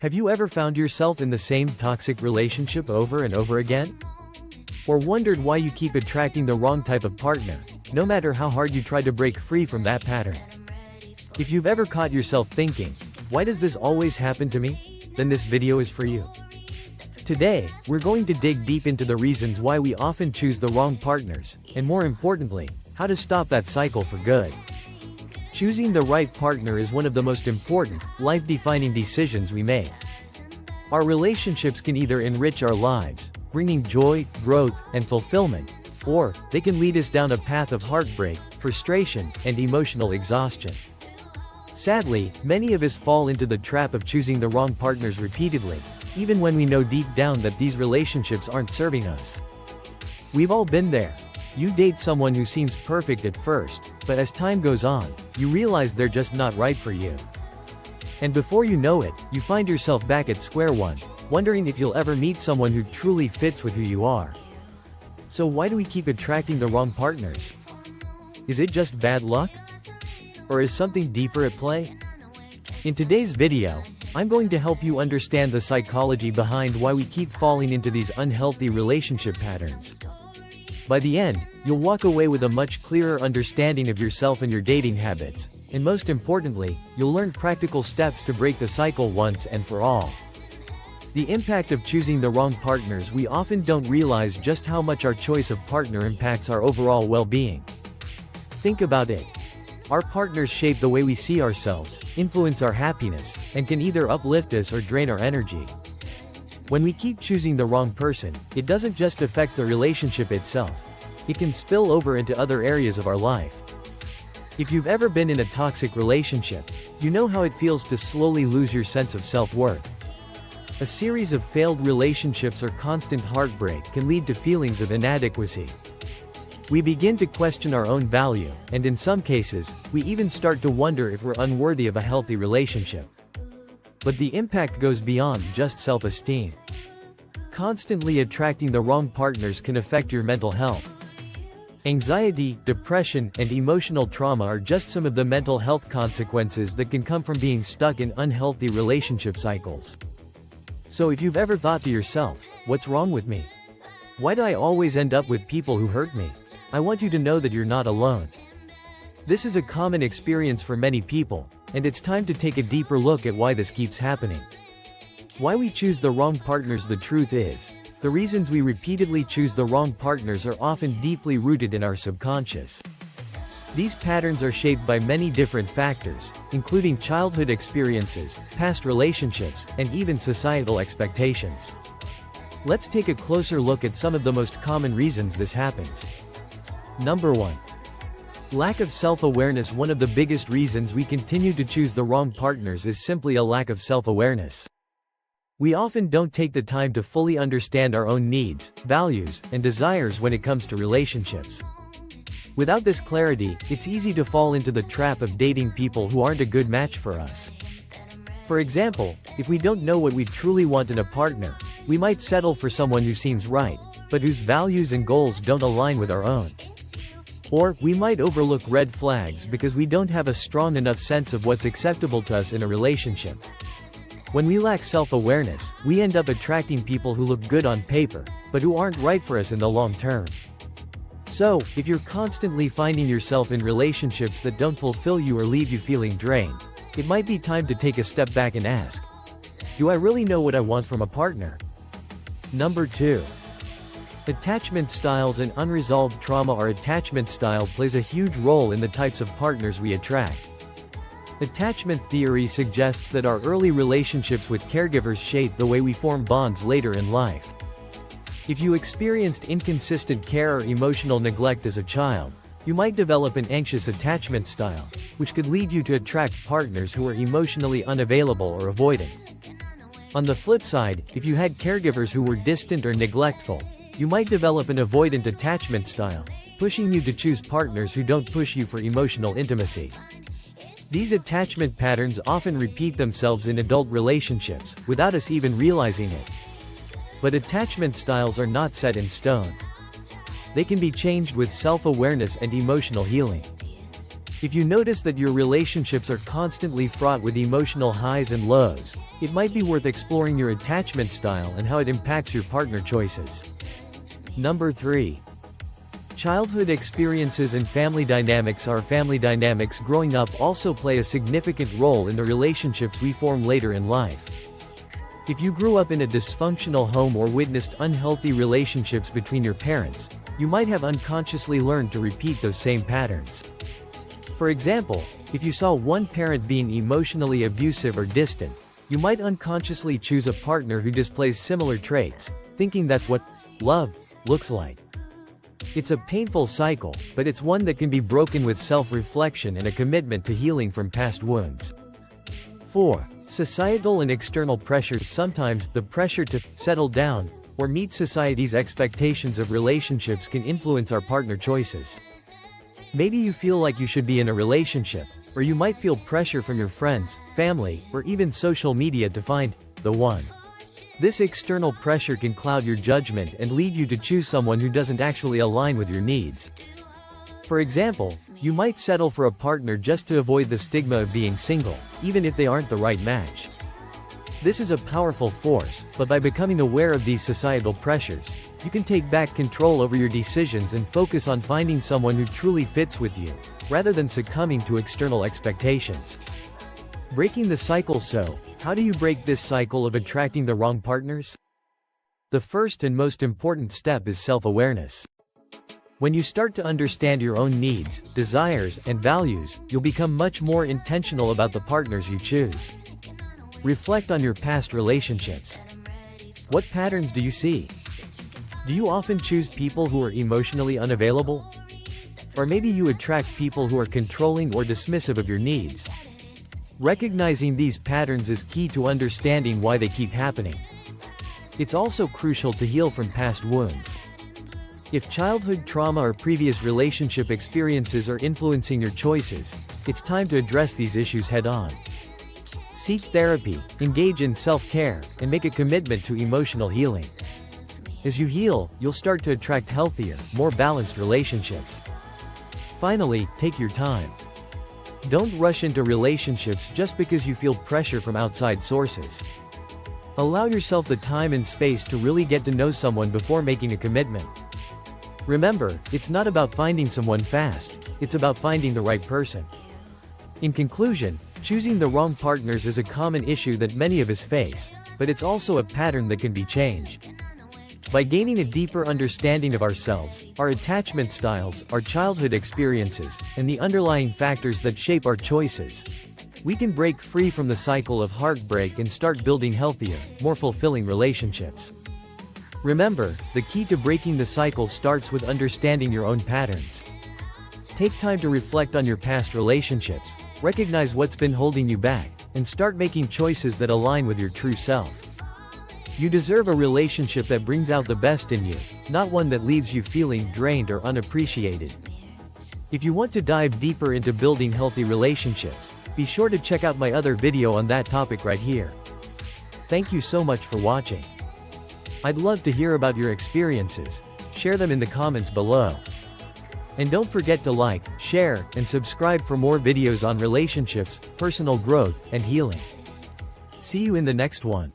Have you ever found yourself in the same toxic relationship over and over again? Or wondered why you keep attracting the wrong type of partner, no matter how hard you try to break free from that pattern? If you've ever caught yourself thinking, "Why does this always happen to me?" then this video is for you. Today, we're going to dig deep into the reasons why we often choose the wrong partners, and more importantly, how to stop that cycle for good. Choosing the right partner is one of the most important, life-defining decisions we make. Our relationships can either enrich our lives, bringing joy, growth, and fulfillment, or they can lead us down a path of heartbreak, frustration, and emotional exhaustion. Sadly, many of us fall into the trap of choosing the wrong partners repeatedly, even when we know deep down that these relationships aren't serving us. We've all been there. You date someone who seems perfect at first, but as time goes on, you realize they're just not right for you. And before you know it, you find yourself back at square one, wondering if you'll ever meet someone who truly fits with who you are. So why do we keep attracting the wrong partners? Is it just bad luck? Or is something deeper at play? In today's video, I'm going to help you understand the psychology behind why we keep falling into these unhealthy relationship patterns. By the end, you'll walk away with a much clearer understanding of yourself and your dating habits, and most importantly, you'll learn practical steps to break the cycle once and for all. The impact of choosing the wrong partners. We often don't realize just how much our choice of partner impacts our overall well-being. Think about it. Our partners shape the way we see ourselves, influence our happiness, and can either uplift us or drain our energy. When we keep choosing the wrong person, it doesn't just affect the relationship itself. It can spill over into other areas of our life. If you've ever been in a toxic relationship, you know how it feels to slowly lose your sense of self-worth. A series of failed relationships or constant heartbreak can lead to feelings of inadequacy. We begin to question our own value, and in some cases, we even start to wonder if we're unworthy of a healthy relationship. But the impact goes beyond just self-esteem. Constantly attracting the wrong partners can affect your mental health. Anxiety, depression, and emotional trauma are just some of the mental health consequences that can come from being stuck in unhealthy relationship cycles. So if you've ever thought to yourself, "What's wrong with me? Why do I always end up with people who hurt me?" I want you to know that you're not alone. This is a common experience for many people, and it's time to take a deeper look at why this keeps happening. Why we choose the wrong partners. The truth is, the reasons we repeatedly choose the wrong partners are often deeply rooted in our subconscious. These patterns are shaped by many different factors, including childhood experiences, past relationships, and even societal expectations. Let's take a closer look at some of the most common reasons this happens. Number 1. Lack of self-awareness. One of the biggest reasons we continue to choose the wrong partners is simply a lack of self-awareness. We often don't take the time to fully understand our own needs, values, and desires when it comes to relationships. Without this clarity, it's easy to fall into the trap of dating people who aren't a good match for us. For example, if we don't know what we truly want in a partner, we might settle for someone who seems right, but whose values and goals don't align with our own. Or, we might overlook red flags because we don't have a strong enough sense of what's acceptable to us in a relationship. When we lack self-awareness, we end up attracting people who look good on paper, but who aren't right for us in the long term. So, if you're constantly finding yourself in relationships that don't fulfill you or leave you feeling drained, it might be time to take a step back and ask, do I really know what I want from a partner? Number 2. Attachment styles and unresolved trauma. Our attachment style plays a huge role in the types of partners we attract. Attachment theory suggests that our early relationships with caregivers shape the way we form bonds later in life. If you experienced inconsistent care or emotional neglect as a child, you might develop an anxious attachment style, which could lead you to attract partners who are emotionally unavailable or avoidant. On the flip side, if you had caregivers who were distant or neglectful, you might develop an avoidant attachment style, pushing you to choose partners who don't push you for emotional intimacy. These attachment patterns often repeat themselves in adult relationships, without us even realizing it. But attachment styles are not set in stone. They can be changed with self-awareness and emotional healing. If you notice that your relationships are constantly fraught with emotional highs and lows, it might be worth exploring your attachment style and how it impacts your partner choices. Number 3. Childhood experiences and family dynamics. Our family dynamics growing up also play a significant role in the relationships we form later in life. If you grew up in a dysfunctional home or witnessed unhealthy relationships between your parents, you might have unconsciously learned to repeat those same patterns. For example, if you saw one parent being emotionally abusive or distant, you might unconsciously choose a partner who displays similar traits, thinking that's what love looks like. It's a painful cycle, but it's one that can be broken with self-reflection and a commitment to healing from past wounds. 4. Societal and external pressures. Sometimes, the pressure to settle down or meet society's expectations of relationships can influence our partner choices. Maybe you feel like you should be in a relationship, or you might feel pressure from your friends, family, or even social media to find the one. This external pressure can cloud your judgment and lead you to choose someone who doesn't actually align with your needs. For example, you might settle for a partner just to avoid the stigma of being single, even if they aren't the right match. This is a powerful force, but by becoming aware of these societal pressures, you can take back control over your decisions and focus on finding someone who truly fits with you, rather than succumbing to external expectations. Breaking the cycle. So, how do you break this cycle of attracting the wrong partners? The first and most important step is self-awareness. When you start to understand your own needs, desires, and values, you'll become much more intentional about the partners you choose. Reflect on your past relationships. What patterns do you see? Do you often choose people who are emotionally unavailable? Or maybe you attract people who are controlling or dismissive of your needs. Recognizing these patterns is key to understanding why they keep happening. It's also crucial to heal from past wounds. If childhood trauma or previous relationship experiences are influencing your choices, it's time to address these issues head-on. Seek therapy, engage in self-care, and make a commitment to emotional healing. As you heal, you'll start to attract healthier, more balanced relationships. Finally, take your time. Don't rush into relationships just because you feel pressure from outside sources. Allow yourself the time and space to really get to know someone before making a commitment. Remember, it's not about finding someone fast, it's about finding the right person. In conclusion, choosing the wrong partners is a common issue that many of us face, but it's also a pattern that can be changed. By gaining a deeper understanding of ourselves, our attachment styles, our childhood experiences, and the underlying factors that shape our choices, we can break free from the cycle of heartbreak and start building healthier, more fulfilling relationships. Remember, the key to breaking the cycle starts with understanding your own patterns. Take time to reflect on your past relationships, recognize what's been holding you back, and start making choices that align with your true self. You deserve a relationship that brings out the best in you, not one that leaves you feeling drained or unappreciated. If you want to dive deeper into building healthy relationships, be sure to check out my other video on that topic right here. Thank you so much for watching. I'd love to hear about your experiences. Share them in the comments below. And don't forget to like, share, and subscribe for more videos on relationships, personal growth, and healing. See you in the next one.